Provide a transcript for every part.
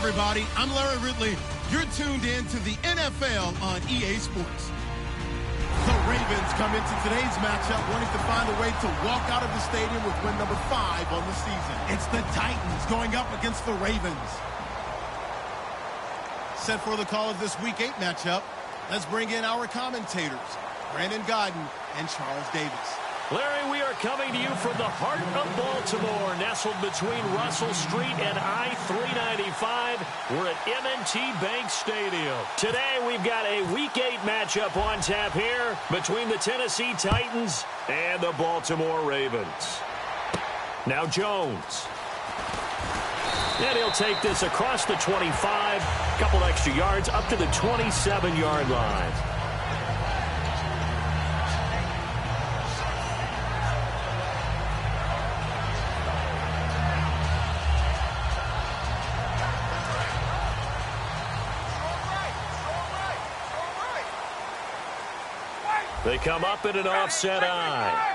everybody. I'm Larry Ridley. You're tuned in to the NFL on EA Sports. The Ravens come into today's matchup wanting to find a way to walk out of the stadium with win number 5 on the season. It's the Titans going up against the Ravens. Set for the call of this Week 8 matchup, let's bring in our commentators, Brandon Godden and Charles Davis. Larry, we are coming to you from the heart of Baltimore, nestled between Russell Street and I-395. We're at M&T Bank Stadium. Today, we've got a Week 8 matchup on tap here between the Tennessee Titans and the Baltimore Ravens. Now Jones. And he'll take this across the 25, a couple extra yards, up to the 27-yard line. They come up in an offset eye.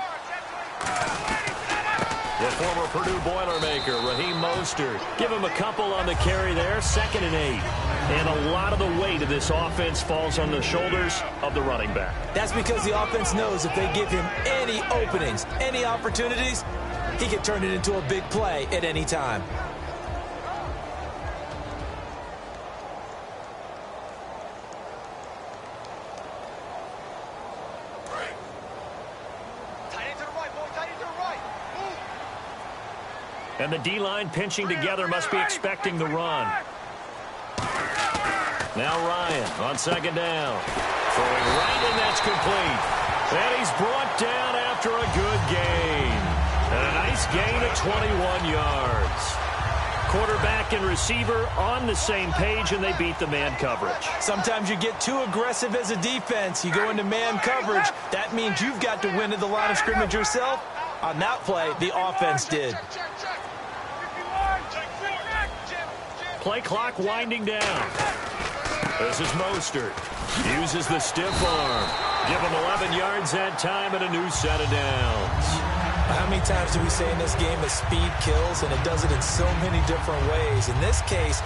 The former Purdue Boilermaker, Raheem Mostert. Give him a couple on the carry there, 2nd and 8. And a lot of the weight of this offense falls on the shoulders of the running back. That's because the offense knows if they give him any openings, any opportunities, he can turn it into a big play at any time. And the D-line pinching together must be expecting the run. Now Ryan on 2nd down. Throwing right, and that's complete. And he's brought down after a good gain. And a nice gain of 21 yards. Quarterback and receiver on the same page, and they beat the man coverage. Sometimes you get too aggressive as a defense. You go into man coverage. That means you've got to win at the line of scrimmage yourself. On that play, the offense did. Play clock winding down. This is Mostert. Uses the stiff arm. Give him 11 yards that time and a new set of downs. How many times do we say in this game that speed kills, and it does it in so many different ways? In this case,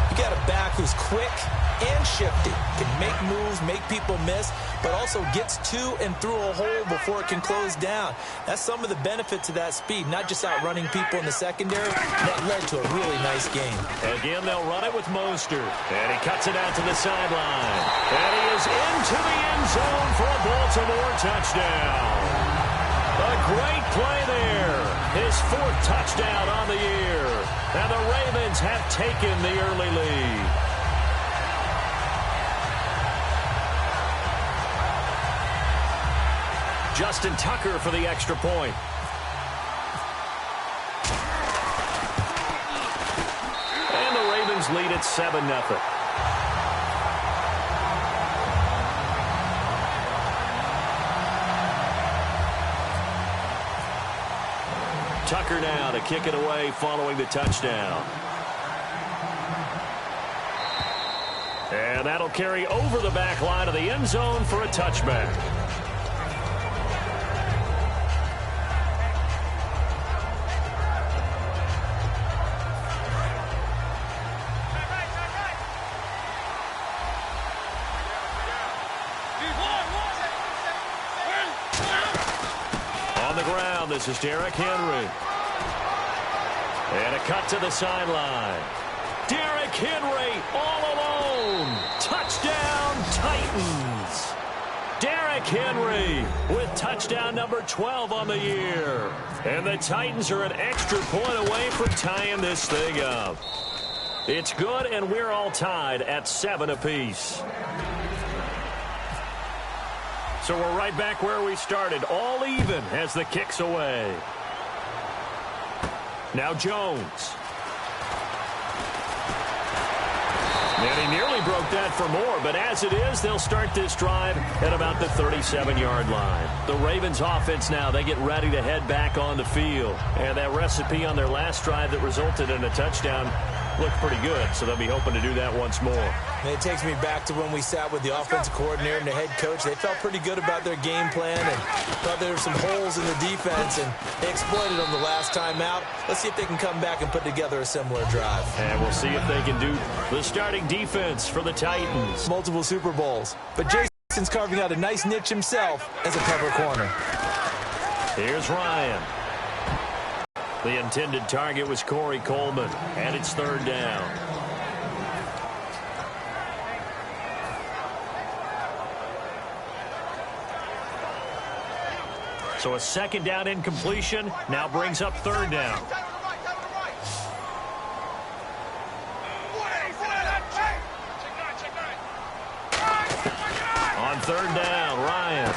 you got a back who's quick and shifty, can make moves, make people miss, but also gets to and through a hole before it can close down. That's some of the benefit to that speed, not just outrunning people in the secondary. That led to a really nice game. Again, they'll run it with Mostert, and he cuts it out to the sideline. And he is into the end zone for a Baltimore touchdown. A great play there. His 4th touchdown on the year. And the Ravens have taken the early lead. Justin Tucker for the extra point. And the Ravens lead at 7-0. Tucker now to kick it away following the touchdown. And that'll carry over the back line of the end zone for a touchback. On the ground, this is Derrick Henry. And a cut to the sideline. Derrick Henry all alone. Touchdown, Titans. Derrick Henry with touchdown number 12 on the year. And the Titans are an extra point away from tying this thing up. It's good, and we're all tied at 7 apiece. So we're right back where we started, all even as the kick's away. Now Jones. And he nearly broke that for more, but as it is, they'll start this drive at about the 37-yard line. The Ravens offense now, they get ready to head back on the field. And that recipe on their last drive that resulted in a touchdown looked pretty good, so they'll be hoping to do that once more. And it takes me back to when we sat with the offensive coordinator and the head coach. They felt pretty good about their game plan and thought there were some holes in the defense, and they exploited them the last time out. Let's see if they can come back and put together a similar drive. And we'll see if they can do the starting defense for the Titans. Multiple Super Bowls. But Jason's carving out a nice niche himself as a cover corner. Here's Ryan. The intended target was Corey Coleman, and it's 3rd down. So a 2nd down incompletion now brings up 3rd down. On 3rd down, Ryan.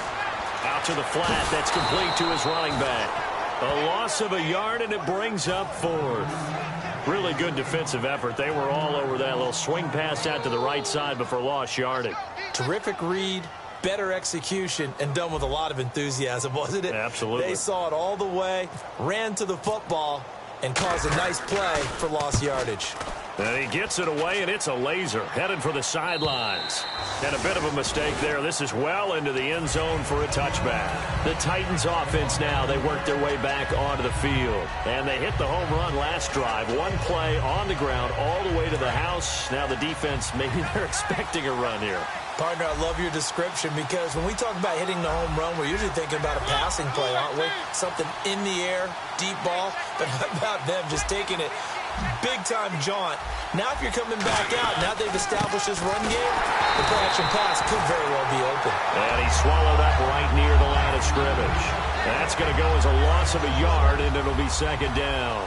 Out to the flat. That's complete to his running back. A loss of a yard, and it brings up 4th. Really good defensive effort. They were all over that little swing pass out to the right side before lost yardage. Terrific read, better execution, and done with a lot of enthusiasm, wasn't it? Absolutely. They saw it all the way, ran to the football, and caused a nice play for lost yardage. And he gets it away, and it's a laser headed for the sidelines. And a bit of a mistake there. This is well into the end zone for a touchback. The Titans offense now, they work their way back onto the field. And they hit the home run last drive. One play on the ground all the way to the house. Now the defense, maybe they're expecting a run here. Partner, I love your description because when we talk about hitting the home run, we're usually thinking about a passing play, aren't we? Something in the air, deep ball. But how about them just taking it big-time jaunt? Now if you're coming back out, now they've established this run game, the play-action pass could very well be open. And he swallowed up right near the line of scrimmage. That's going to go as a loss of a yard, and it'll be 2nd down.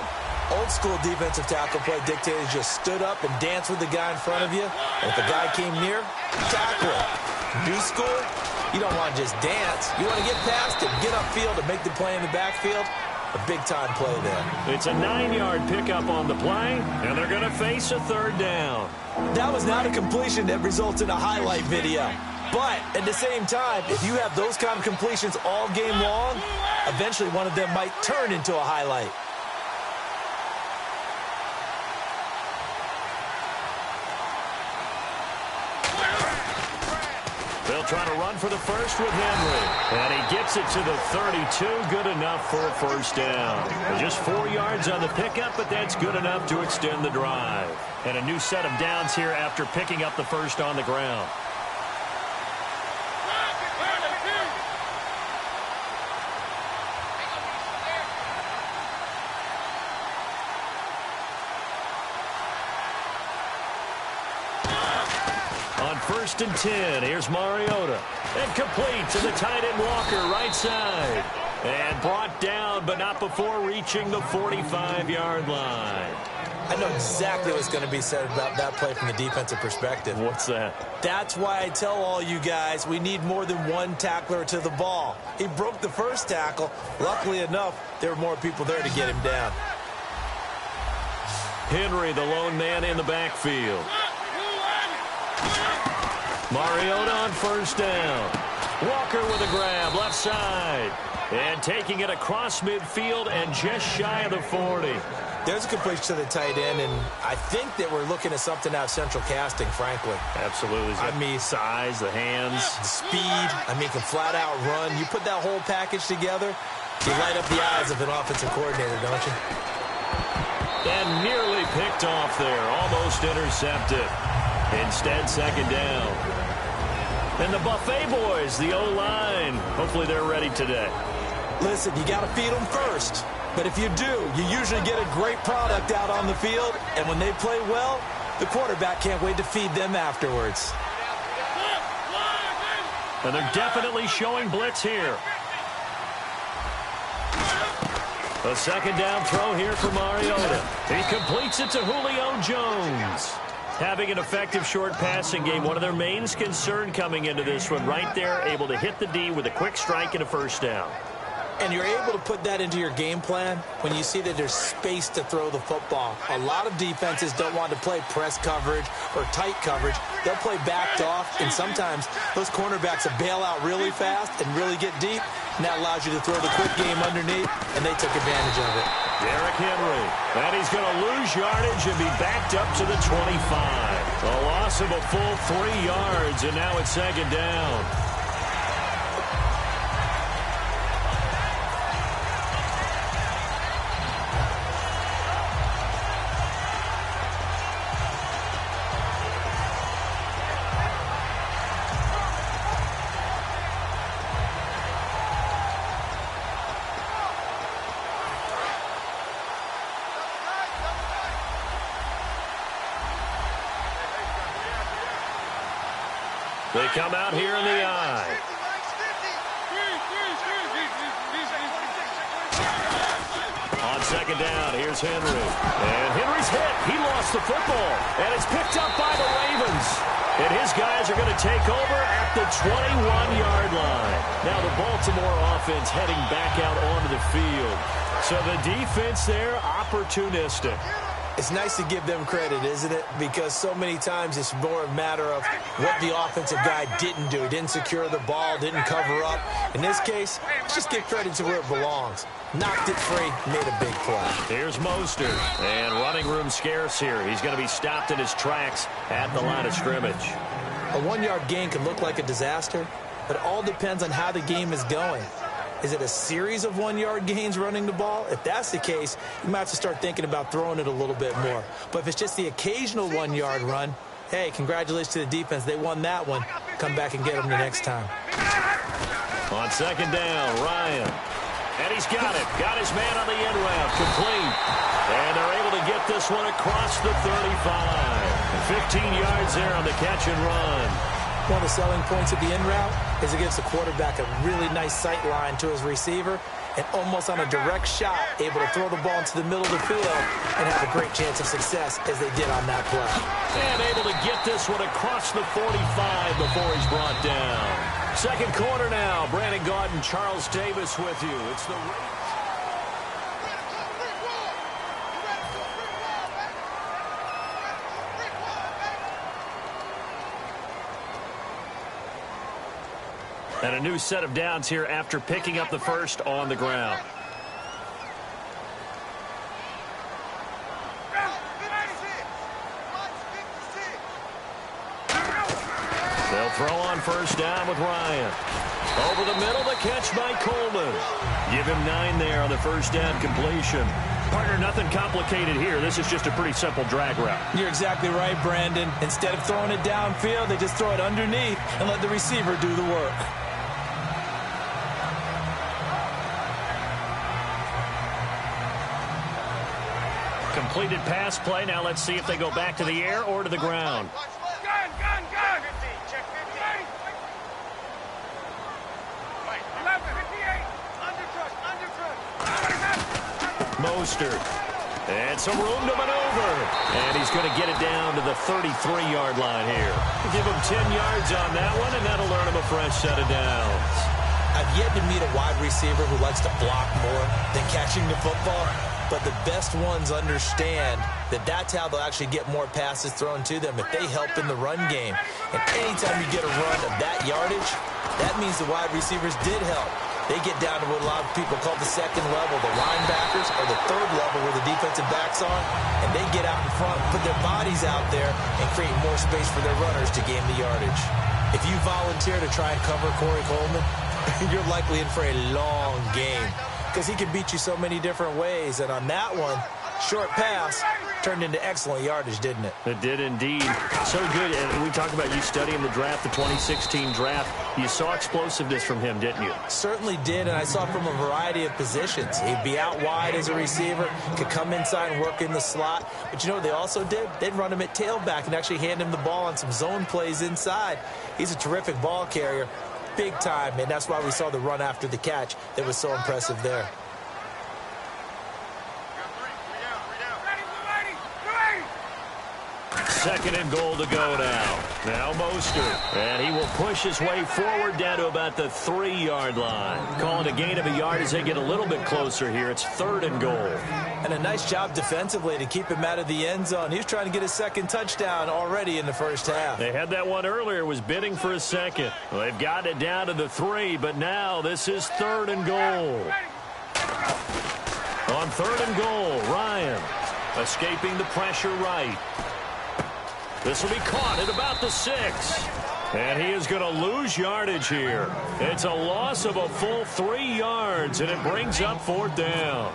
Old-school defensive tackle play dictators just stood up and danced with the guy in front of you. And if the guy came near, tackle him. New school, you don't want to just dance. You want to get past it, get upfield, and make the play in the backfield. A big-time play there. It's a 9-yard pickup on the play, and they're going to face a 3rd down. That was not a completion that results in a highlight video. But at the same time, if you have those kind of completions all game long, eventually one of them might turn into a highlight. They'll try to run for the first with Henry. And he gets it to the 32. Good enough for a 1st down. Just 4 yards on the pickup, but that's good enough to extend the drive. And a new set of downs here after picking up the first on the ground. On 1st and 10, here's Mariota. And complete to the tight end Walker, right side. And brought down, but not before reaching the 45-yard line. I know exactly what's going to be said about that play from the defensive perspective. What's that? That's why I tell all you guys we need more than one tackler to the ball. He broke the first tackle. Luckily enough, there were more people there to get him down. Henry, the lone man in the backfield. Mariota on 1st down. Walker with a grab, left side. And taking it across midfield and just shy of the 40. There's a completion to the tight end, and I think that we're looking at something out of central casting, frankly. Absolutely. I mean, size, the hands. The speed, I mean, can flat out run. You put that whole package together, you light up the eyes of an offensive coordinator, don't you? And nearly picked off there, almost intercepted. Instead, 2nd down. And the Buffet boys, the O-line, hopefully they're ready today. Listen, you got to feed them first. But if you do, you usually get a great product out on the field. And when they play well, the quarterback can't wait to feed them afterwards. And they're definitely showing blitz here. A 2nd down throw here for Mariota. He completes it to Julio Jones. Having an effective short passing game, one of their main concern coming into this one, right there, able to hit the D with a quick strike and a 1st down. And you're able to put that into your game plan when you see that there's space to throw the football. A lot of defenses don't want to play press coverage or tight coverage. They'll play backed off, and sometimes those cornerbacks will bail out really fast and really get deep, and that allows you to throw the quick game underneath, and they took advantage of it. Derrick Henry, and he's going to lose yardage and be backed up to the 25. A loss of a full 3 yards, and now it's second down. They come out here in the eye. On second down, here's Henry. And Henry's hit. He lost the football. And it's picked up by the Ravens. And his guys are going to take over at the 21-yard line. Now the Baltimore offense heading back out onto the field. So the defense there, opportunistic. It's nice to give them credit, isn't it? Because so many times it's more a matter of what the offensive guy didn't do. He didn't secure the ball, didn't cover up. In this case, let's just give credit to where it belongs. Knocked it free, made a big play. Here's Mostert, and running room scarce here. He's going to be stopped in his tracks at the line of scrimmage. A 1-yard gain can look like a disaster, but it all depends on how the game is going. Is it a series of 1-yard gains running the ball? If that's the case, you might have to start thinking about throwing it a little bit more. But if it's just the occasional 1-yard run, hey, congratulations to the defense. They won that one. Come back and get them the next time. On second down, Ryan. And he's got it. Got his man on the end route. Complete. And they're able to get this one across the 35. 15 yards there on the catch and run. One of the selling points of the in route is it gives the quarterback a really nice sight line to his receiver and almost on a direct shot able to throw the ball into the middle of the field and have a great chance of success as they did on that play. And able to get this one across the 45 before he's brought down. Second quarter now. Brandon Gaudin, Charles Davis with you. It's the And a new set of downs here after picking up the first on the ground. They'll throw on first down with Ryan. Over the middle, the catch by Coleman. Give him 9 there on the first down completion. Partner, nothing complicated here. This is just a pretty simple drag route. You're exactly right, Brandon. Instead of throwing it downfield, they just throw it underneath and let the receiver do the work. Completed pass play. Now let's see if they go back to the air or to the ground. Gun! 50, check 50. 11, 58. Undercut. Mostert. And some room to maneuver. And he's going to get it down to the 33-yard line here. Give him 10 yards on that one, and that'll earn him a fresh set of downs. I've yet to meet a wide receiver who likes to block more than catching the football. But the best ones understand that that's how they'll actually get more passes thrown to them if they help in the run game. And anytime you get a run of that yardage, that means the wide receivers did help. They get down to what a lot of people call the second level, the linebackers, or the third level where the defensive backs are, and they get out in front, put their bodies out there, and create more space for their runners to gain the yardage. If you volunteer to try and cover Corey Coleman, you're likely in for a long game, because he can beat you so many different ways. And on that one, short pass turned into excellent yardage, didn't it? It did indeed. So good. And we talk about you studying the draft, the 2016 draft. You saw explosiveness from him, didn't you? Certainly did, and I saw from a variety of positions. He'd be out wide as a receiver, could come inside and work in the slot. But you know what they also did? They'd run him at tailback and actually hand him the ball on some zone plays inside. He's a terrific ball carrier. Big time, and that's why we saw the run after the catch that was so impressive there. 2nd and goal to go now. Now Mostert. And he will push his way forward down to about the 3-yard line. Calling a gain of a yard as they get a little bit closer here. It's 3rd and goal. And a nice job defensively to keep him out of the end zone. He was trying to get his 2nd touchdown already in the first half. They had that one earlier, was bidding for a 2nd. Well, they've got it down to the 3, but now this is 3rd and goal. On 3rd and goal, Ryan escaping the pressure right. This will be caught at about the 6. And he is going to lose yardage here. It's a loss of a full 3 yards, and it brings up 4th down.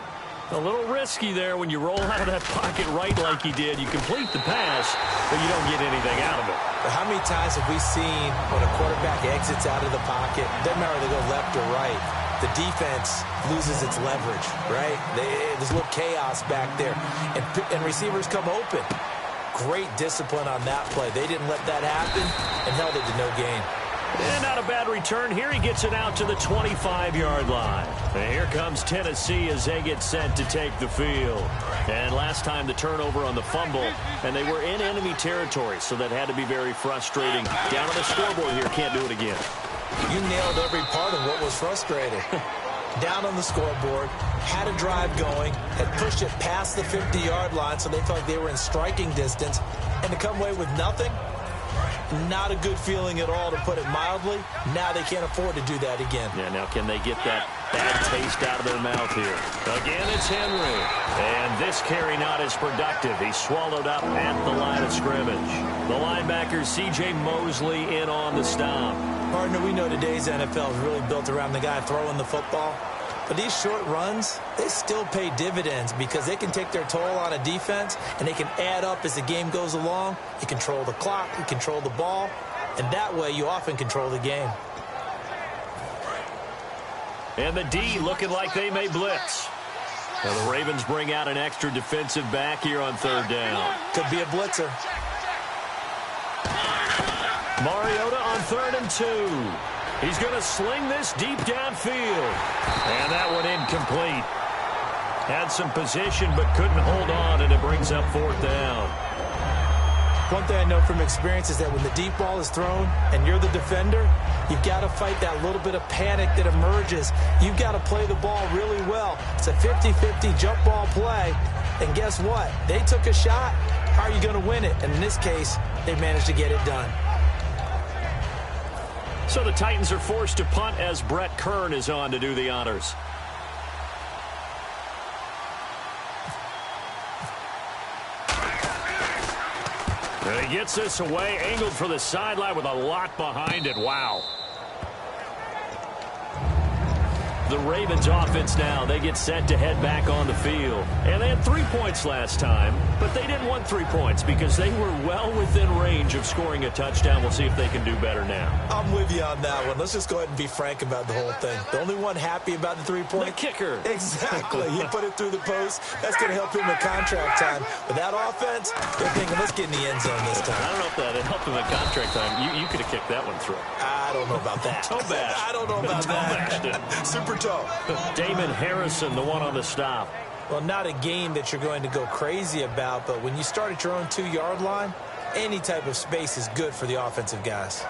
A little risky there when you roll out of that pocket right like he did. You complete the pass, but you don't get anything out of it. But how many times have we seen when a quarterback exits out of the pocket, doesn't matter whether they go left or right, the defense loses its leverage, right? There's a little chaos back there, and receivers come open. Great discipline on that play. They didn't let that happen and held it to no gain. And not a bad return here. He gets it out to the 25-yard line. And here comes Tennessee as they get set to take the field. And last time the turnover on the fumble, and they were in enemy territory, so that had to be very frustrating. Down on the scoreboard here, can't do it again. You nailed every part of what was frustrating. Down on the scoreboard, had a drive going, had pushed it past the 50-yard line, so they felt like they were in striking distance, and to come away with nothing, not a good feeling at all, to put it mildly. Now they can't afford to do that again. Yeah, now can they get that bad taste out of their mouth here? Again, it's Henry. And this carry not as productive. He's swallowed up at the line of scrimmage. The linebacker, C.J. Mosley, in on the stop. Partner, we know today's NFL is really built around the guy throwing the football. But these short runs, they still pay dividends because they can take their toll on a defense, and they can add up as the game goes along. You control the clock, you control the ball, and that way you often control the game. And the D looking like they may blitz. Well, the Ravens bring out an extra defensive back here on 3rd down. Could be a blitzer. Mariota on 3rd and 2. He's going to sling this deep downfield. And that one incomplete. Had some position but couldn't hold on, and it brings up 4th down. One thing I know from experience is that when the deep ball is thrown and you're the defender, you've got to fight that little bit of panic that emerges. You've got to play the ball really well. It's a 50-50 jump ball play. And guess what? They took a shot. How are you going to win it? And in this case, they managed to get it done. So the Titans are forced to punt as Brett Kern is on to do the honors. And he gets this away, angled for the sideline with a lot behind it. Wow. The Ravens offense now, they get set to head back on the field. And they had 3 points last time, but they didn't want 3 points because they were well within range of scoring a touchdown. We'll see if they can do better now. I'm with you on that one. Let's just go ahead and be frank about the whole thing. The only one happy about the 3-point? The kicker. Exactly. He put it through the post. That's going to help him in contract time. But that offense, they're thinking, let's get in the end zone this time. I don't know if that helped him in contract time. You could have kicked that one through. I don't know about that. Toe bash. I don't know about that. Super toe. Damon Harrison, the one on the stop. Well, not a game that you're going to go crazy about, but when you start at your own 2-yard line, any type of space is good for the offensive guys.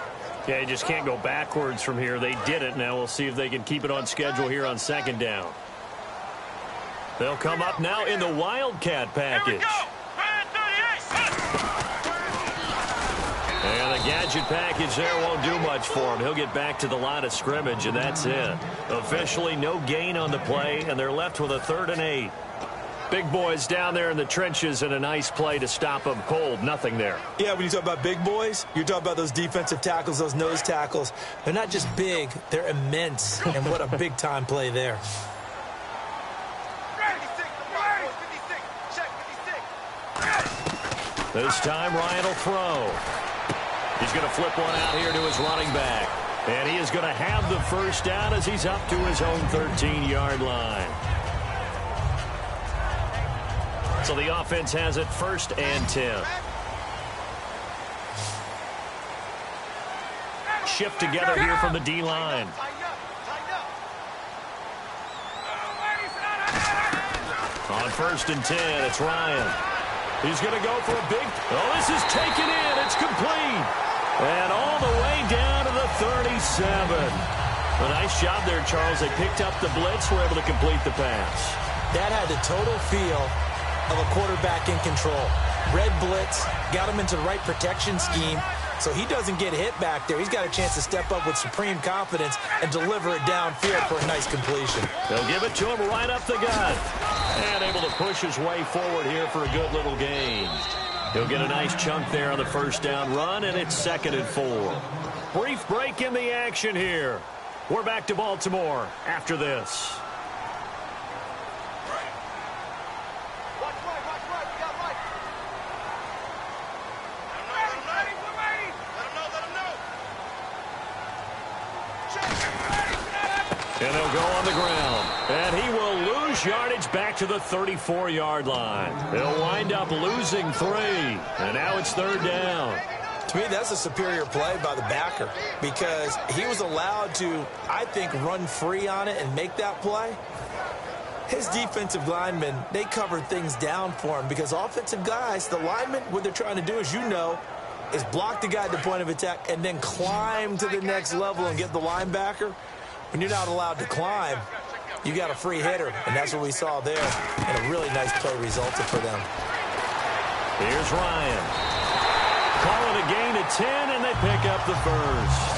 Yeah, you just can't go backwards from here. They did it. Now we'll see if they can keep it on schedule here on 2nd down. They'll come up now in the Wildcat package. And the gadget package there won't do much for him. He'll get back to the line of scrimmage, and that's it. Officially no gain on the play, and they're left with a 3rd and 8. Big boys down there in the trenches, and a nice play to stop them cold. Nothing there. Yeah, when you talk about big boys, you're talking about those defensive tackles, those nose tackles. They're not just big, they're immense. And what a big-time play there. This time Ryan will throw. He's going to flip one out here to his running back. And he is going to have the first down as he's up to his own 13-yard line. So the offense has it 1st and 10. Shift together here from the D-line. On 1st and 10, it's Ryan. He's going to go for a big... Oh, this is taken in. It's complete. And all the way down to the 37. A nice job there, Charles. They picked up the blitz, were able to complete the pass. That had the total feel of a quarterback in control. Red blitz, got him into the right protection scheme, so he doesn't get hit back there. He's got a chance to step up with supreme confidence and deliver it downfield for a nice completion. They'll give it to him right up the gut. And able to push his way forward here for a good little gain. He'll get a nice chunk there on the first down run, and it's 2nd and 4. Brief break in the action here. We're back to Baltimore after this. And they'll go on the ground. And he will lose yardage back to the 34-yard line. They'll wind up losing 3. And now it's 3rd down. To me, that's a superior play by the backer because he was allowed to, I think, run free on it and make that play. His defensive linemen, they covered things down for him because offensive guys, the linemen, what they're trying to do, as you know, is block the guy at the point of attack and then climb to the next level and get the linebacker. When you're not allowed to climb, you got a free hitter, and that's what we saw there. And a really nice play resulted for them. Here's Ryan. Call it a gain of 10, and they pick up the first.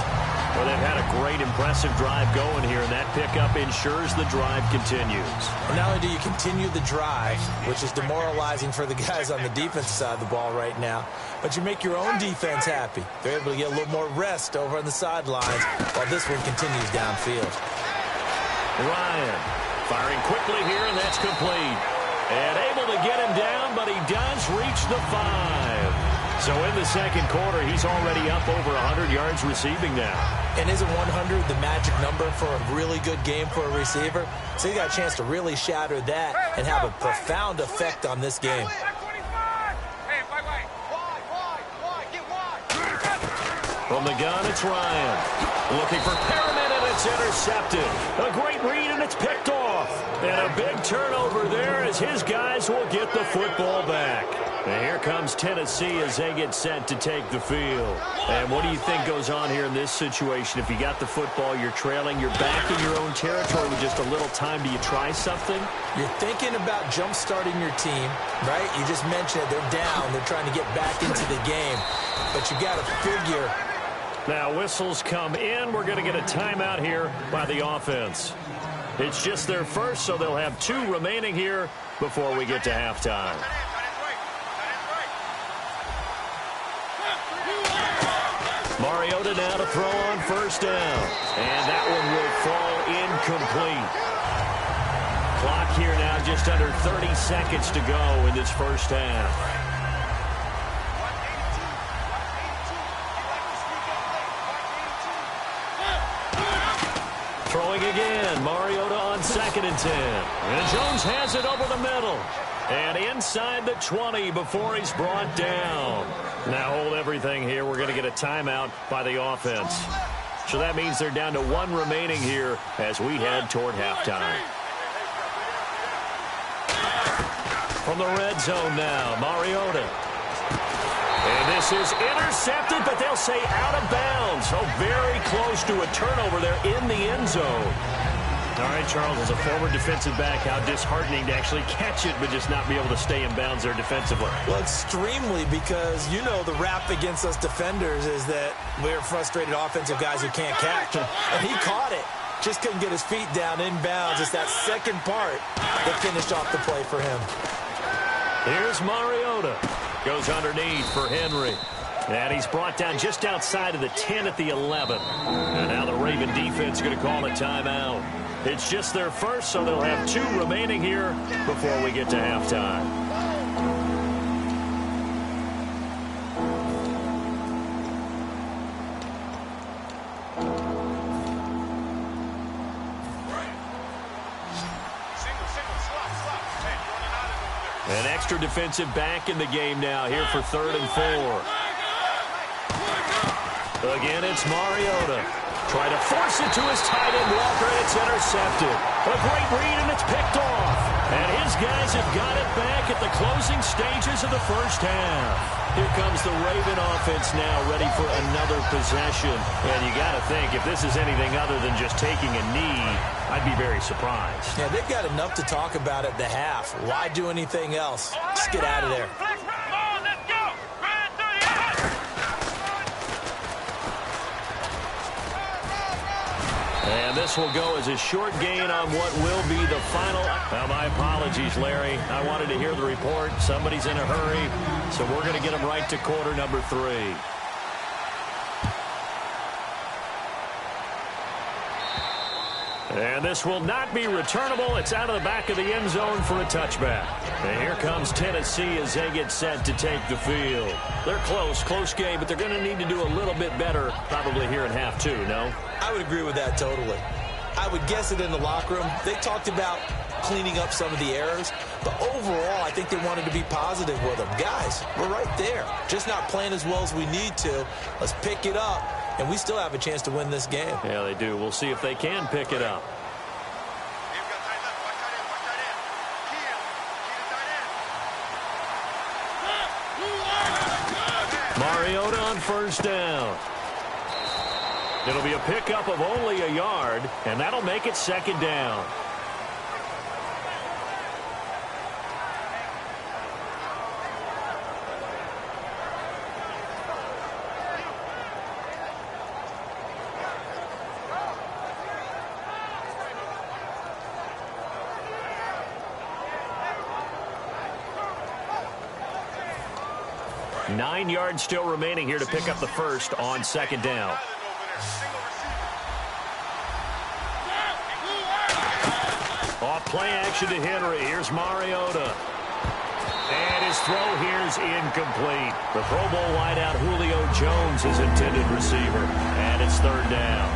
Well, they've had a great, impressive drive going here, and that pickup ensures the drive continues. And not only do you continue the drive, which is demoralizing for the guys on the defensive side of the ball right now, but you make your own defense happy. They're able to get a little more rest over on the sidelines while this one continues downfield. Ryan firing quickly here, and that's complete. And able to get him down, but he does reach the 5. So in the second quarter, he's already up over 100 yards receiving now. And isn't 100 the magic number for a really good game for a receiver? So he got a chance to really shatter that and have a profound effect on this game. From the gun, it's Ryan. Looking for Perriman, and it's intercepted. A great read, and it's picked off. And a big turnover there as his guys will get the football back. And here comes Tennessee as they get set to take the field. And what do you think goes on here in this situation? If you got the football, you're trailing, you're back in your own territory with just a little time. Do you try something? You're thinking about jump-starting your team, right? You just mentioned it. They're down. They're trying to get back into the game. But you got to figure. Now whistles come in. We're going to get a timeout here by the offense. It's just their first, so they'll have 2 remaining here before we get to halftime. Mariota now to throw on first down. And that one will fall incomplete. Clock here now just under 30 seconds to go in this first half. Throwing again. Mariota on 2nd and 10. And Jones has it over the middle. And inside the 20 before he's brought down. Now hold everything here. We're going to get a timeout by the offense. So that means they're down to 1 remaining here as we head toward halftime. From the red zone now, Mariota. And this is intercepted, but they'll say out of bounds. So very close to a turnover there in the end zone. All right, Charles, as a former defensive back, how disheartening to actually catch it, but just not be able to stay in bounds there defensively. Well, extremely, because you know the rap against us defenders is that we're frustrated offensive guys who can't catch. And he caught it. Just couldn't get his feet down in bounds. It's that second part that finished off the play for him. Here's Mariota. Goes underneath for Henry. And he's brought down just outside of the 10 at the 11. And now the Raven defense is going to call a timeout. It's just their first, so they'll have 2 remaining here before we get to halftime. An extra defensive back in the game now here for 3rd and 4. Again, it's Mariota. Try to force it to his tight end, Walker, and it's intercepted. A great read, and it's picked off. And his guys have got it back at the closing stages of the first half. Here comes the Raven offense now, ready for another possession. And you got to think, if this is anything other than just taking a knee, I'd be very surprised. Yeah, they've got enough to talk about at the half. Why do anything else? Just get out of there. And this will go as a short gain on what will be the final. Well, my apologies, Larry. I wanted to hear the report. Somebody's in a hurry, so we're going to get them right to quarter number 3. And this will not be returnable. It's out of the back of the end zone for a touchback. And here comes Tennessee as they get set to take the field. They're close game, but they're going to need to do a little bit better probably here in half 2, no? I would agree with that totally. I would guess it in the locker room. They talked about cleaning up some of the errors, but overall, I think they wanted to be positive with them. Guys, we're right there. Just not playing as well as we need to. Let's pick it up, and we still have a chance to win this game. Yeah, they do. We'll see if they can pick it up. Mariota on first down. It'll be a pickup of only a yard, and that'll make it second down. Nine yards still remaining here to pick up the first on second down. Off play action to Henry. Here's Mariota. And his throw here's incomplete. The Pro Bowl wideout Julio Jones is intended receiver. And it's third down.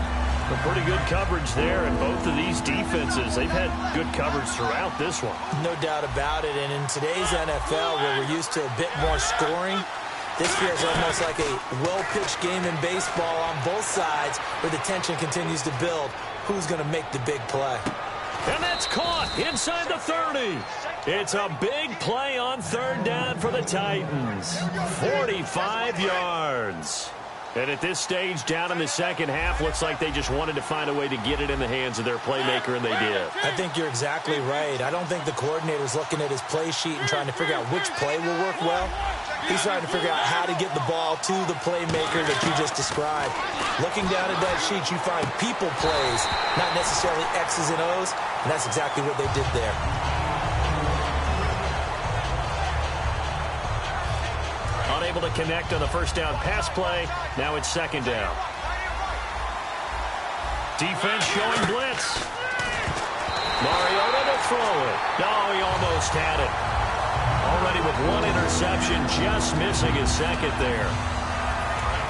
A pretty good coverage there, and both of these defenses, they've had good coverage throughout this one. No doubt about it, and in today's NFL, where we're used to a bit more scoring, this feels almost like a well-pitched game in baseball on both sides, where the tension continues to build. Who's going to make the big play? And that's caught inside the 30. It's a big play on third down for the Titans. 45 yards. And at this stage, down in the second half, looks like they just wanted to find a way to get it in the hands of their playmaker, and they did. I think you're exactly right. I don't think the coordinator's looking at his play sheet and trying to figure out which play will work well. He's trying to figure out how to get the ball to the playmaker that you just described. Looking down at that sheet, you find people plays, not necessarily X's and O's, and that's exactly what they did there. Unable to connect on the first down pass play. Now it's second down. Defense showing blitz. Mariota to throw it. No, he almost had it. Already with one interception, just missing his second there.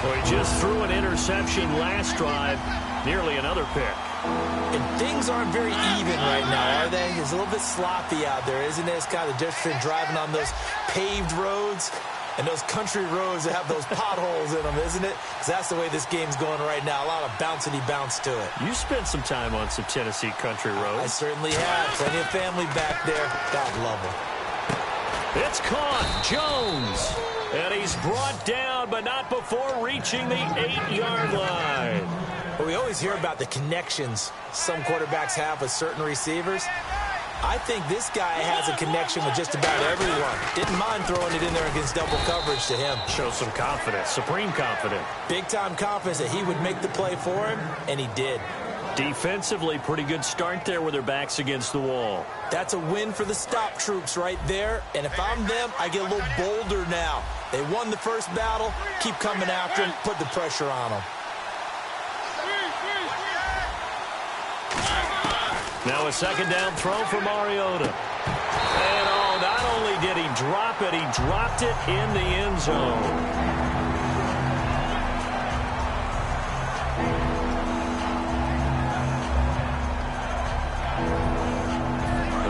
Well, he just threw an interception last drive. Nearly another pick. And things aren't very even right now, are they? It's a little bit sloppy out there, isn't it? It's kind of different than driving on those paved roads and those country roads that have those potholes in them, isn't it? Because that's the way this game's going right now. A lot of bouncy bounce to it. You spent some time on some Tennessee country roads. I certainly have. Plenty of family back there. God love them. It's caught. Jones. And he's brought down, but not before reaching the 8-yard line. Well, we always hear about the connections some quarterbacks have with certain receivers. I think this guy has a connection with just about everyone. Didn't mind throwing it in there against double coverage to him. Shows some confidence, supreme confidence. Big-time confidence that he would make the play for him, and he did. Defensively, pretty good start there with their backs against the wall. That's a win for the stop troops right there, and if I'm them, I get a little bolder now. They won the first battle, keep coming after him, put the pressure on them. Now a second down throw for Mariota. And oh, not only did he drop it, he dropped it in the end zone.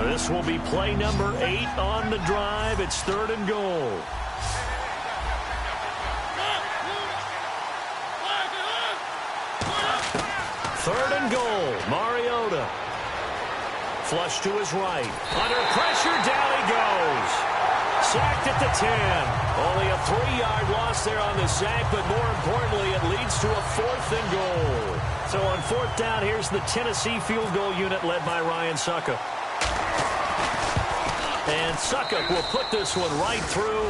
This will be play number 8 on the drive. It's third and goal. Third and goal, Mariota. Flush to his right. Under pressure, down he goes. Sacked at the 10. Only a 3-yard loss there on the sack, but more importantly, it leads to a 4th and goal. So on 4th down, here's the Tennessee field goal unit led by Ryan Suckup. And Suckup will put this one right through,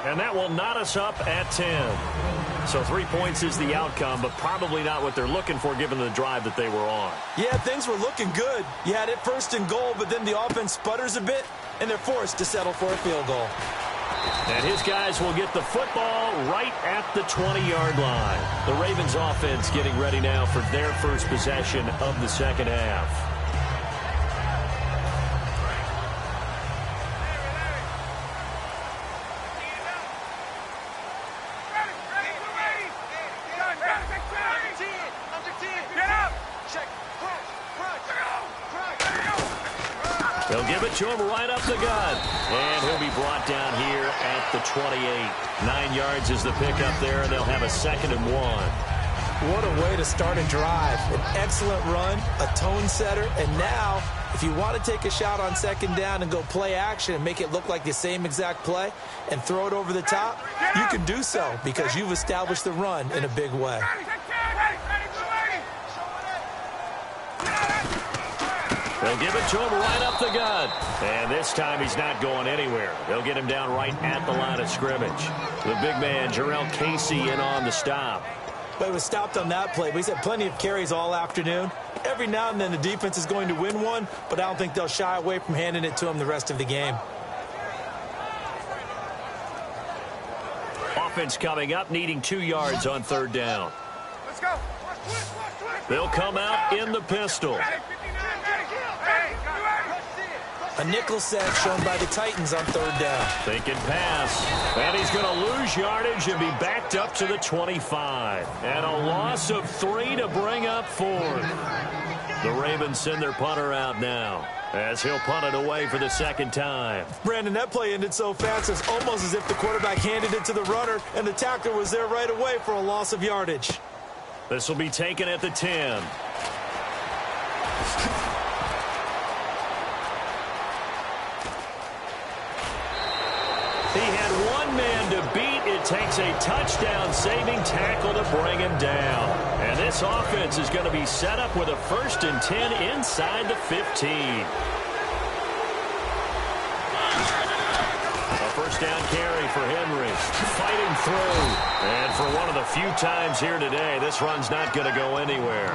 and that will knot us up at 10. So 3 points is the outcome, but probably not what they're looking for given the drive that they were on. Yeah, things were looking good. You had it 1st and goal, but then the offense sputters a bit, and they're forced to settle for a field goal. And his guys will get the football right at the 20-yard line. The Ravens offense getting ready now for their first possession of the second half. They'll give it to him right up the gut. And he'll be brought down here at the 28. 9 yards is the pickup there, and they'll have a 2nd and 1. What a way to start a drive. An excellent run, a tone setter, and now, if you want to take a shot on 2nd down and go play action and make it look like the same exact play and throw it over the top, you can do so because you've established the run in a big way. They'll give it to him right up the gut. And this time he's not going anywhere. They'll get him down right at the line of scrimmage. The big man, Jarrell Casey, in on the stop. But he was stopped on that play. But he's had plenty of carries all afternoon. Every now and then the defense is going to win one, but I don't think they'll shy away from handing it to him the rest of the game. Offense coming up, needing 2 yards on 3rd down. Let's go. They'll come out in the pistol. A nickel set shown by the Titans on 3rd down. Thinking pass. And he's going to lose yardage and be backed up to the 25. And a loss of 3 to bring up 4th. The Ravens send their punter out now as he'll punt it away for the 2nd time. Brandon, that play ended so fast it's almost as if the quarterback handed it to the runner and the tackler was there right away for a loss of yardage. This will be taken at the 10. He had one man to beat. It takes a touchdown-saving tackle to bring him down. And this offense is going to be set up with a 1st and 10 inside the 15. A 1st down carry for Henry. Fighting through. And for one of the few times here today, this run's not going to go anywhere.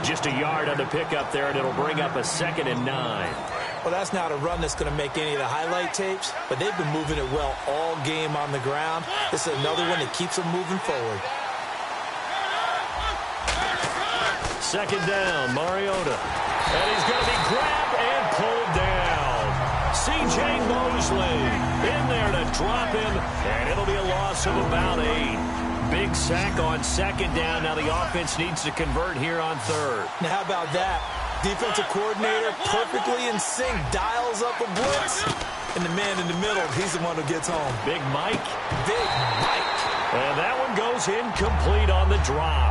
Just a yard on the pickup there, and it'll bring up a 2nd and 9. Well, that's not a run that's going to make any of the highlight tapes, but they've been moving it well all game on the ground. This is another one that keeps them moving forward. 2nd down, Mariota. And he's going to be grabbed and pulled down. C.J. Mosley in there to drop him, and it'll be a loss of about 8. Big sack on 2nd down. Now the offense needs to convert here on 3rd. Now, how about that? Defensive coordinator perfectly in sync, dials up a blitz, and the man in the middle, he's the one who gets home. Big Mike. Big Mike. And that one goes incomplete on the drop.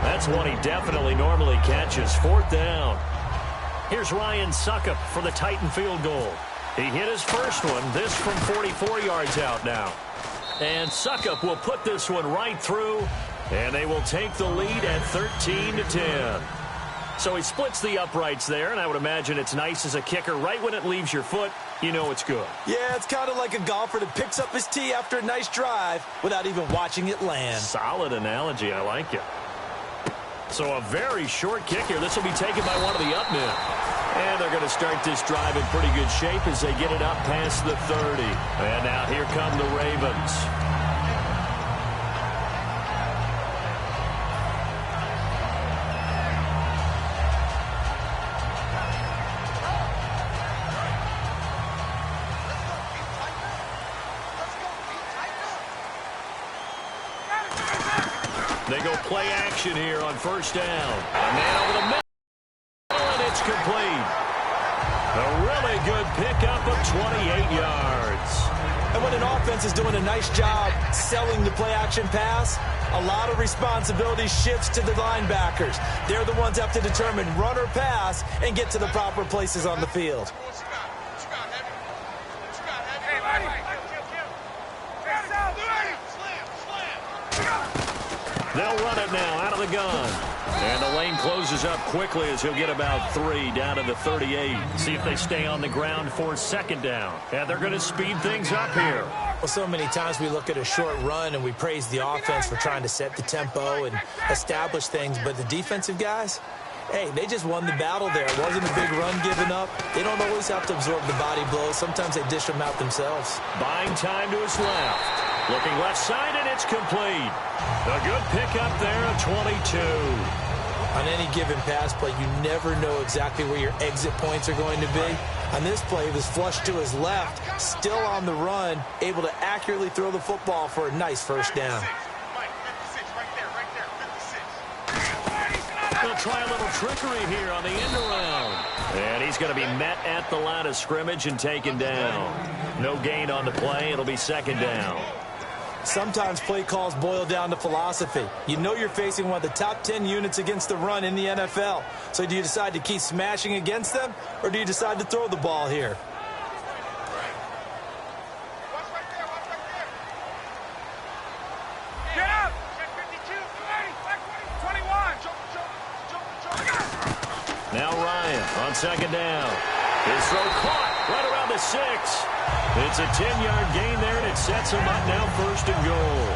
That's one he definitely normally catches. 4th down. Here's Ryan Suckup for the Titan field goal. He hit his first one, this from 44 yards out now. And Suckup will put this one right through, and they will take the lead at 13-10. So he splits the uprights there, and I would imagine it's nice as a kicker. Right when it leaves your foot, you know it's good. Yeah, it's kind of like a golfer that picks up his tee after a nice drive without even watching it land. Solid analogy. I like it. So a very short kick here. This will be taken by one of the up men. And they're going to start this drive in pretty good shape as they get it up past the 30. And now here come the Ravens. They go play action here on 1st down. A man over the middle, and it's complete. A really good pickup of 28 yards. And when an offense is doing a nice job selling the play-action pass, a lot of responsibility shifts to the linebackers. They're the ones that have to determine run or pass and get to the proper places on the field. They'll run it now out of the gun. And the lane closes up quickly as he'll get about 3 down to the 38. See if they stay on the ground for second down. And they're going to speed things up here. Well, so many times we look at a short run and we praise the offense for trying to set the tempo and establish things. But the defensive guys, hey, they just won the battle there. It wasn't a big run given up. They don't always have to absorb the body blows. Sometimes they dish them out themselves. Buying time to his left. Looking left side, and it's complete. A good pickup there at 22. On any given pass play, you never know exactly where your exit points are going to be. On this play, he was flushed to his left, still on the run, able to accurately throw the football for a nice first down. They'll try a little trickery here on the end around. And he's going to be met at the line of scrimmage and taken down. No gain on the play. It'll be second down. Sometimes play calls boil down to philosophy. You know you're facing one of the top 10 units against the run in the NFL. So do you decide to keep smashing against them, or do you decide to throw the ball here? Get up! Check 52. 21. Now Ryan on second down. His throw caught right around the 6. It's a 10-yard gain there, and it sets him up now first and goal.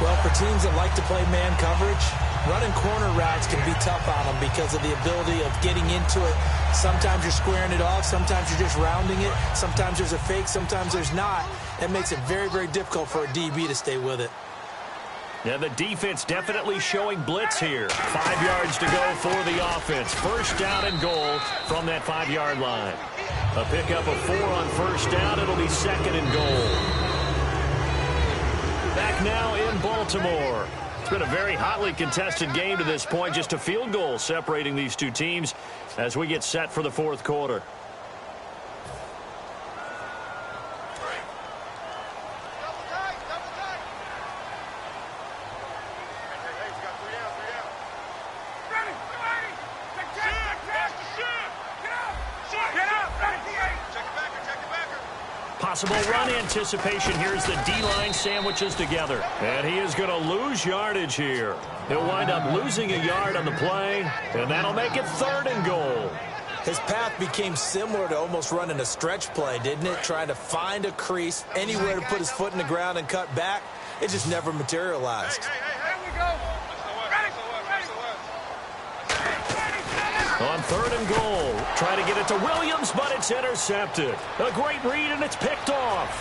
Well, for teams that like to play man coverage, running corner routes can be tough on them because of the ability of getting into it. Sometimes you're squaring it off. Sometimes you're just rounding it. Sometimes there's a fake. Sometimes there's not. That makes it very, very difficult for a DB to stay with it. Yeah, the defense definitely showing blitz here. 5 yards to go for the offense. First down and goal from that 5-yard line. A pickup of 4 on first down. It'll be second and goal. Back now in Baltimore. It's been a very hotly contested game to this point. Just a field goal separating these two teams as we get set for the fourth quarter. Possible run anticipation. Here's the D-line sandwiches together. And he is going to lose yardage here. He'll wind up losing a yard on the play, and that'll make it third and goal. His path became similar to almost running a stretch play, didn't it? Trying to find a crease, anywhere to put his foot in the ground and cut back. It just never materialized. On third and goal, trying to get it to Williams, but it's intercepted. A great read, and it's picked off.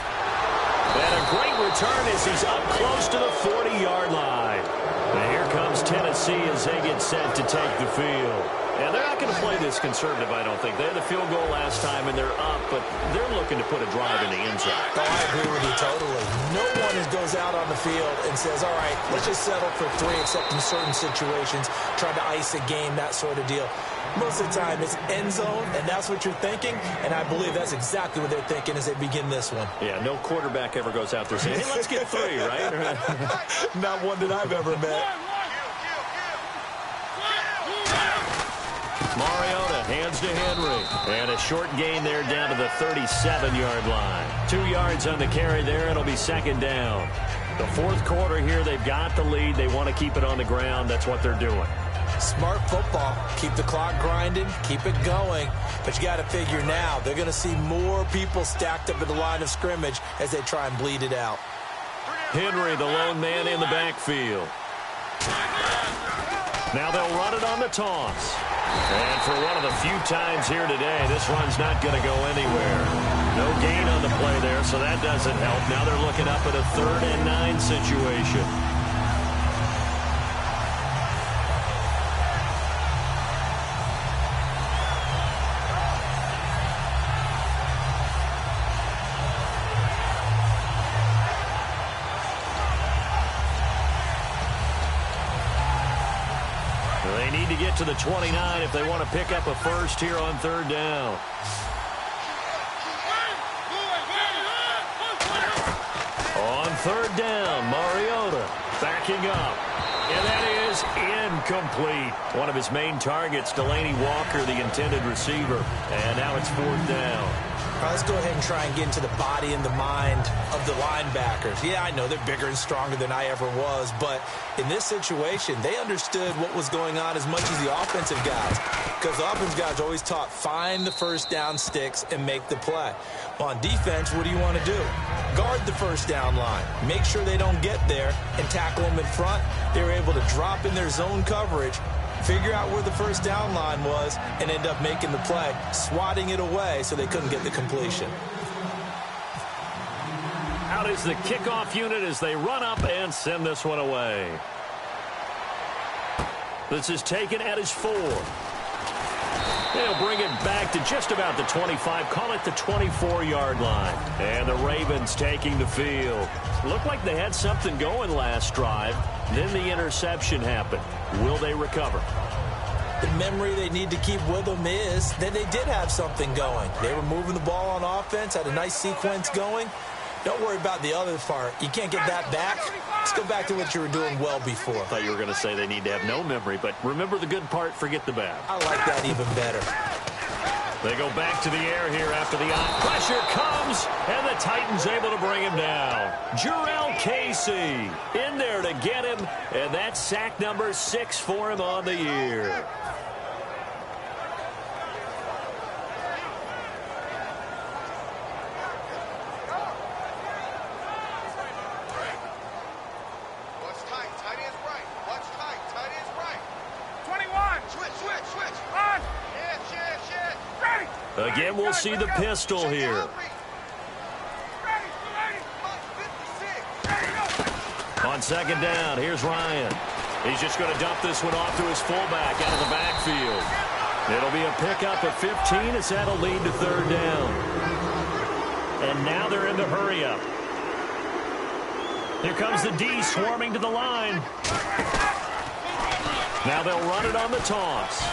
And a great return as he's up close to the 40-yard line. And here comes Tennessee as they get set to take the field. And they're not going to play this conservative, I don't think. They had the field goal last time, and they're up, but they're looking to put a drive in the end zone. Oh, I agree with you totally. No one goes out on the field and says, all right, let's just settle for 3, except in certain situations, try to ice a game, that sort of deal. Most of the time, it's end zone, and that's what you're thinking, and I believe that's exactly what they're thinking as they begin this one. Yeah, no quarterback ever goes out there saying, hey, let's get 3, right? Not one that I've ever met. Mariota hands to Henry. And a short gain there down to the 37-yard line. 2 yards on the carry there. It'll be second down. The fourth quarter here, they've got the lead. They want to keep it on the ground. That's what they're doing. Smart football. Keep the clock grinding. Keep it going. But you got to figure now, they're going to see more people stacked up at the line of scrimmage as they try and bleed it out. Henry, the lone man in the backfield. Now they'll run it on the toss. And for one of the few times here today, this run's not going to go anywhere. No gain on the play there, so that doesn't help. Now they're looking up at a 3rd and 9 situation. They need to get to the 29 if they want to pick up a first here on 3rd down. On third down, Mariota backing up. And that is incomplete. One of his main targets, Delaney Walker, the intended receiver. And now it's fourth down. All right, let's go ahead and try and get into the body and the mind of the linebackers. Yeah, I know they're bigger and stronger than I ever was, but in this situation, they understood what was going on as much as the offensive guys, because the offensive guys are always taught, find the first down sticks and make the play. Well, on defense, what do you want to do? Guard the first down line. Make sure they don't get there and tackle them in front. They were able to drop in their zone coverage, figure out where the first down line was, and end up making the play, swatting it away so they couldn't get the completion. Out is the kickoff unit as they run up and send this one away. This is taken at his 4. They'll bring it back to just about the 25, call it the 24-yard line. And the Ravens taking the field. Looked like they had something going last drive. Then the interception happened. Will they recover? The memory they need to keep with them is that they did have something going. They were moving the ball on offense, had a nice sequence going. Don't worry about the other part. You can't get that back. Let's go back to what you were doing well before. I thought you were going to say they need to have no memory, but remember the good part, forget the bad. I like that even better. They go back to the air here after the pressure comes, and the Titans able to bring him down. Jarrell Casey in there to get him, and that's sack number 6 for him on the year. Again, we'll see the pistol here. On second down, here's Ryan. He's just going to dump this one off to his fullback out of the backfield. It'll be a pickup of 15 as that'll lead to third down. And now they're in the hurry-up. Here comes the D swarming to the line. Now they'll run it on the toss.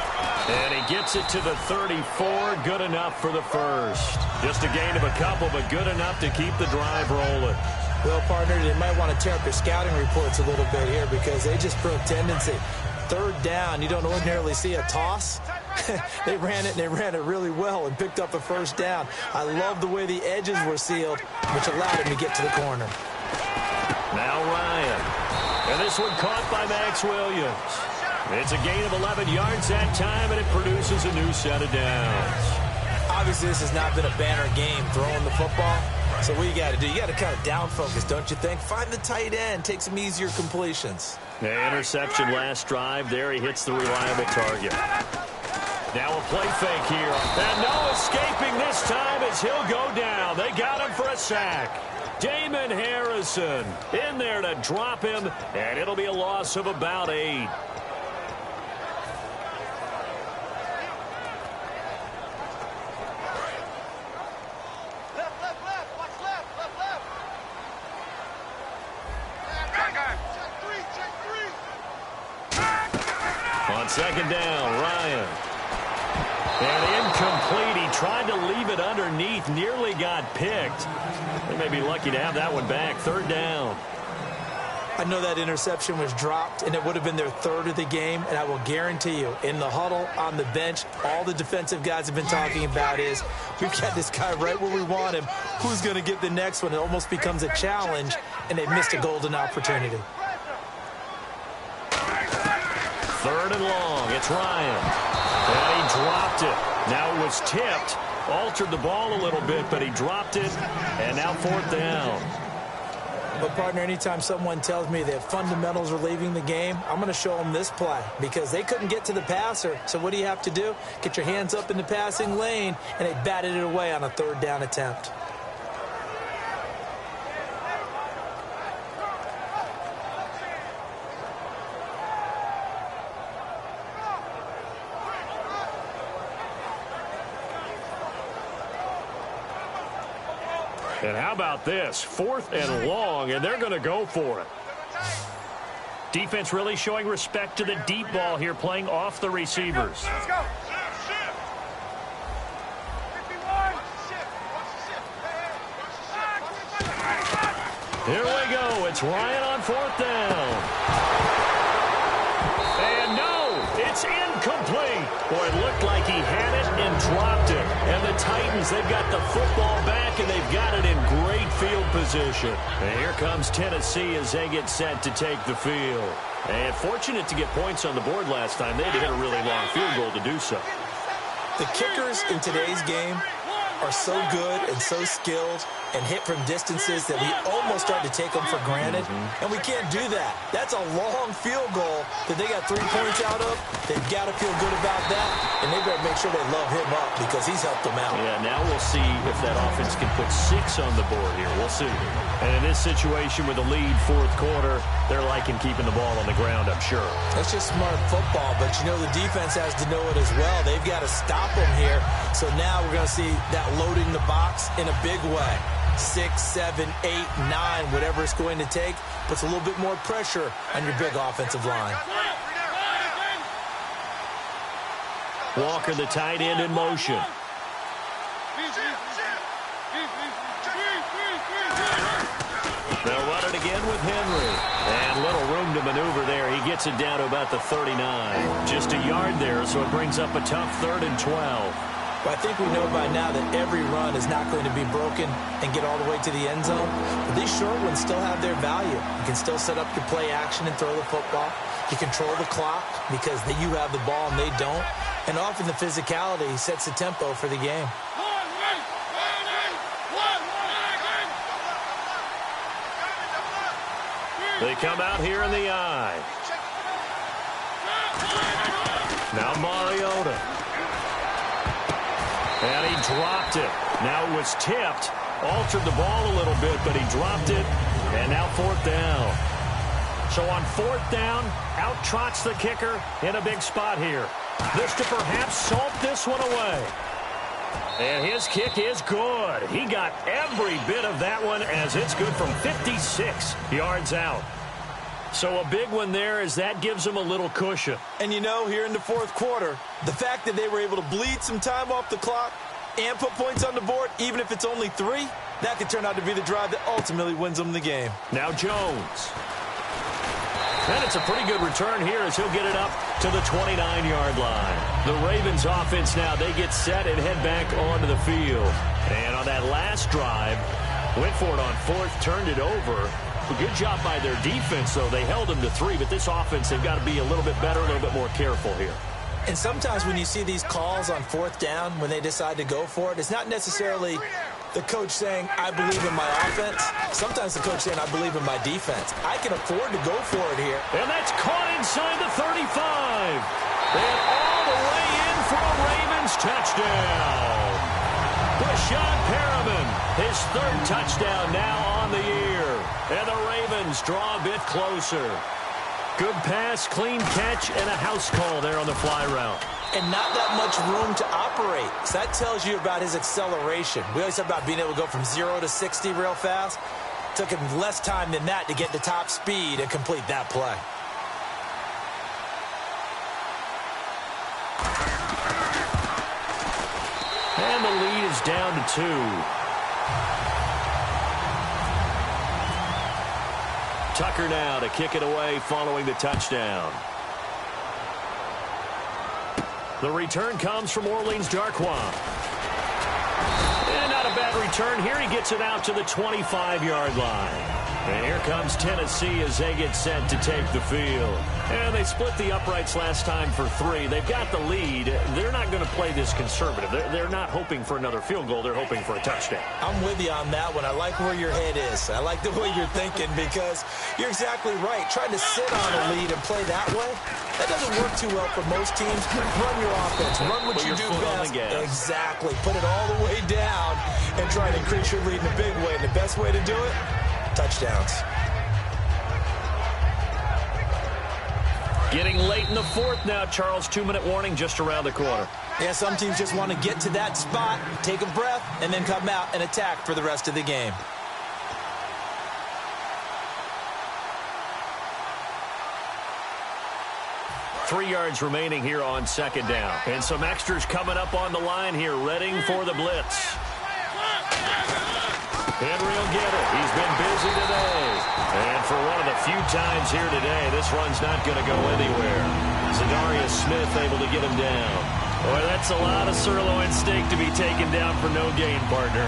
And he gets it to the 34. Good enough for the first. Just a gain of a couple, but good enough to keep the drive rolling. Well, partner, they might want to tear up their scouting reports a little bit here because they just broke tendency. Third down, you don't ordinarily see a toss. They ran it, and they ran it really well and picked up a first down. I love the way the edges were sealed, which allowed him to get to the corner. Now Ryan. And this one caught by Max Williams. It's a gain of 11 yards that time, and it produces a new set of downs. Obviously, this has not been a banner game throwing the football. So what you got to do, you got to kind of down focus, don't you think? Find the tight end, take some easier completions. The interception last drive. There he hits the reliable target. Now a play fake here. And no escaping this time as he'll go down. They got him for a sack. Damon Harrison in there to drop him, and it'll be a loss of about 8. On second down, Ryan. And incomplete. He tried to leave it underneath, nearly got picked. They may be lucky to have that one back. Third down. I know that interception was dropped, and it would have been their third of the game, and I will guarantee you, in the huddle, on the bench, all the defensive guys have been talking about is, we've got this guy right where we want him. Who's going to get the next one? It almost becomes a challenge, and they missed a golden opportunity. Third and long. It's Ryan. And he dropped it. Now it was tipped. Altered the ball a little bit, but he dropped it. And now fourth down. But, partner, anytime someone tells me that fundamentals are leaving the game, I'm going to show them this play because they couldn't get to the passer. So what do you have to do? Get your hands up in the passing lane, and they batted it away on a third down attempt. And how about this? Fourth and long, and they're going to go for it. Defense really showing respect to the deep ball here, playing off the receivers. Let's go. Here we go. It's Ryan on 4th down. And no, it's incomplete. Boy, it looked like he had it and dropped it. And the Titans, they've got the football back, and they've got it in great field position. And here comes Tennessee as they get set to take the field. And fortunate to get points on the board last time. They had to hit a really long field goal to do so. The kickers in today's game are so good and so skilled and hit from distances that we almost start to take them for granted, and we can't do that. That's a long field goal that they got 3 points out of. They've got to feel good about that, and they've got to make sure they love him up because he's helped them out. Yeah, now we'll see if that offense can put 6 on the board here. We'll see. And in this situation with a lead 4th quarter, they're liking keeping the ball on the ground, I'm sure. That's just smart football, but you know the defense has to know it as well. They've got to stop them here. So now we're going to see that loading the box in a big way. 6, 7, 8, 9, whatever it's going to take, puts a little bit more pressure on your big offensive line. Walker, the tight end, in motion. They'll run it again with Henry. And little room to maneuver there. He gets it down to about the 39. Just a yard there, so it brings up a tough 3rd and 12. Well, I think we know by now that every run is not going to be broken and get all the way to the end zone. But these short ones still have their value. You can still set up your play action and throw the football. You control the clock because you have the ball and they don't. And often the physicality sets the tempo for the game. They come out here in the eye. Now Mariota. And he dropped it. Now it was tipped. Altered the ball a little bit, but he dropped it. And now 4th down. So on 4th down, out trots the kicker in a big spot here. This to perhaps salt this one away. And his kick is good. He got every bit of that one as it's good from 56 yards out. So a big one there as that gives them a little cushion. And you know, here in the 4th quarter, the fact that they were able to bleed some time off the clock and put points on the board, even if it's only 3, that could turn out to be the drive that ultimately wins them the game. Now Jones. And it's a pretty good return here as he'll get it up to the 29-yard line. The Ravens offense now, they get set and head back onto the field. And on that last drive, went for it on 4th, turned it over. A good job by their defense, though. They held them to 3, but this offense, they've got to be a little bit better, a little bit more careful here. And sometimes when you see these calls on 4th down, when they decide to go for it, it's not necessarily the coach saying, I believe in my offense. Sometimes the coach saying, I believe in my defense. I can afford to go for it here. And that's caught inside the 35. And all the way in for a Ravens touchdown. Rashad Perriman, his 3rd touchdown now on the year. And the Ravens draw a bit closer. Good pass, clean catch, and a house call there on the fly route. And not that much room to operate. So that tells you about his acceleration. We always talk about being able to go from 0 to 60 real fast. Took him less time than that to get to top speed and complete that play. And the lead is down to 2. Tucker now to kick it away following the touchdown. The return comes from Orleans Darkwa. And not a bad return here. He gets it out to the 25-yard line. And here comes Tennessee as they get set to take the field. And they split the uprights last time for 3. They've got the lead. They're not going to play this conservative. They're not hoping for another field goal. They're hoping for a touchdown. I'm with you on that one. I like where your head is. I like the way you're thinking because you're exactly right. Trying to sit on a lead and play that way, that doesn't work too well for most teams. Run your offense. Run what you do best. Exactly. Put it all the way down and try to increase your lead in a big way. And the best way to do it, touchdowns. Getting late in the 4th now, Charles. 2-minute warning just around the corner. Yeah, some teams just want to get to that spot, take a breath, and then come out and attack for the rest of the game. Three yards remaining here on 2nd down. And some extras coming up on the line here, readying for the blitz. Henry will get it. He's been busy today. And for one of the few times here today, this run's not going to go anywhere. Zadarius Smith able to get him down. Boy, that's a lot of sirloin steak to be taken down for no gain, partner.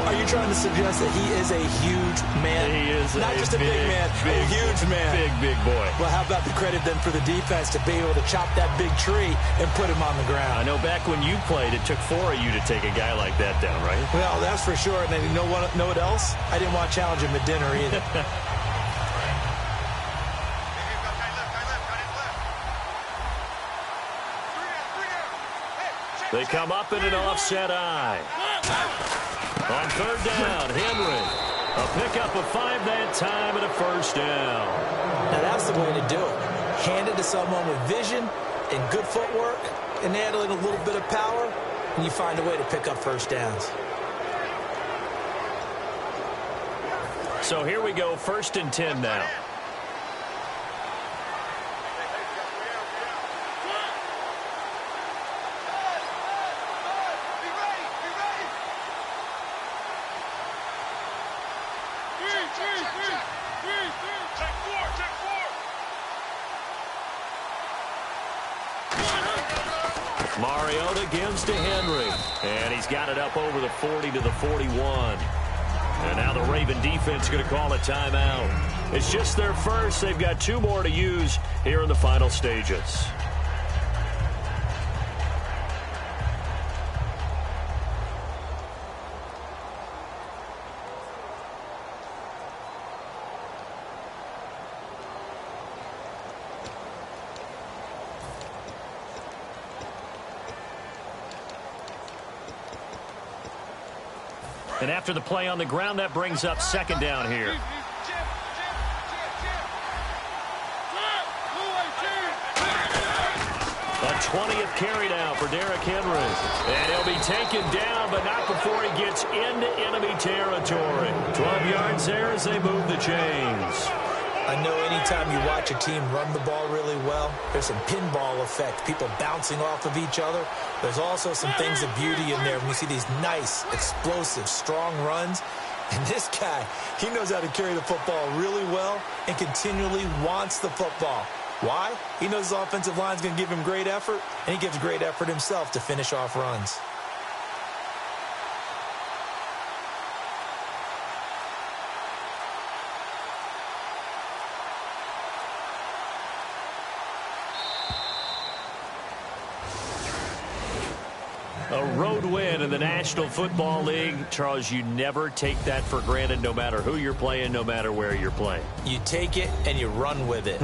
Are you trying to suggest that he is a huge man? He is not just a big man, a huge man. Big boy. Well, how about the credit then for the defense to be able to chop that big tree and put him on the ground? I know back when you played, it took 4 of you to take a guy like that down, right? Well, that's for sure. And then you know what else? I didn't want to challenge him at dinner either. They come up in an offset eye. On third down, Henry. A pickup of 5 that time and a first down. Now that's the way to do it. Hand it to someone with vision and good footwork and add a little bit of power, and you find a way to pick up first downs. So here we go, 1st and 10 now. Mariota gives to Henry. And he's got it up over the 40 to the 41. And now the Raven defense is going to call a timeout. It's just their first. They've got 2 more to use here in the final stages. And after the play on the ground, that brings up 2nd down here. A 20th carry down for Derrick Henry. And he'll be taken down, but not before he gets into enemy territory. 12 yards there as they move the chains. I know anytime you watch a team run the ball really well, there's some pinball effect, people bouncing off of each other. There's also some things of beauty in there when you see these nice, explosive, strong runs. And this guy, he knows how to carry the football really well and continually wants the football. Why? He knows his offensive line's going to give him great effort, and he gives great effort himself to finish off runs. A road win in the National Football League. Charles, you never take that for granted, no matter who you're playing, no matter where you're playing. You take it and you run with it.